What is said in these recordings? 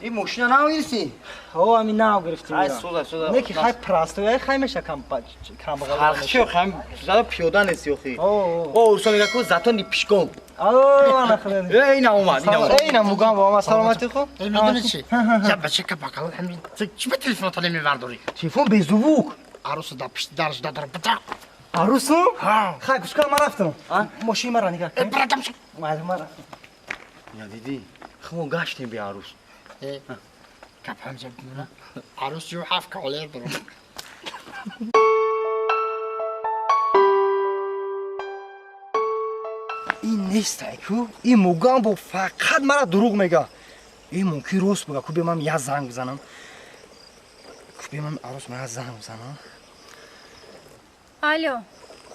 این ماشینا نمیرسی؟ ها همین نه گرفتیم. خیلی سودا. نه که خیلی پراستوی خیلی میشه کم بغل. فرقشو خیلی زیاد پیاده نیستی آخی. اوه. اورسا میگه که زاتون پیشگام. اوه نخلید. اینا اومد. اینا موگام با ما سلامتی خو. میدونی چی؟ یا بچه که بغل همین چی به تلفن تو نمیبرداری؟ تلفن به زبوک. عروس دا پشت درش دادر بتا. عروسو؟ ها. خیلی کشکا ما رفتم. ماشین مرا نگاه. برادم شو. ما رفتم. یا دیدی خمو گشتیم به عروس. کپ هم جب میونه. عروس جو هفت کالر دارم. این نیست کو این موگام با فقط مرا دروغ میگه این ممکن روز بگه که به من یه زنگ بزنم که به من عروس من زنگ بزنم الو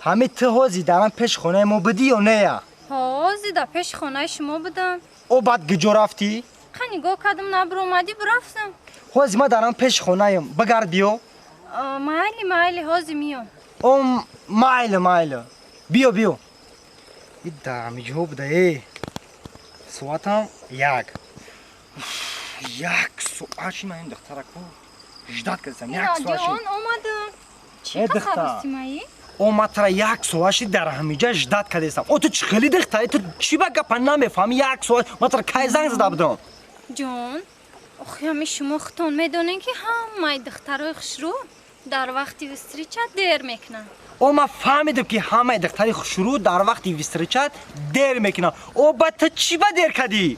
همه تهازی درم پیش خونه ما بدی یا نه هازی در پیش خونه شما بدم او بعد گجا رفتی خیلی نگاه کردم نبر اومدی برفتم هازی ما درم پیش خونه ایم بگردیو مایلی هازی میام او مایل بیو این درمی جو بده سواتم یک سواشی من این دختره کو جداد کردم یک سواشی جان اومدم چی ای قصه دختر. بستی مایی؟ او ماترا یک سواشی در همیجا جداد کردم او تو چی خیلی دختره تو چی بگه پناه میفهمی یک سواش ماترا کی زنگ زده بدم جان آخی همه شما ختون میدونین که همه دخترای خشرو در وقتی وستریچت دیر میکنن او ما فهمیدم که همه دختری شروع در وقتی وسترچت دیر میکنه او با تو چی با دیر کردی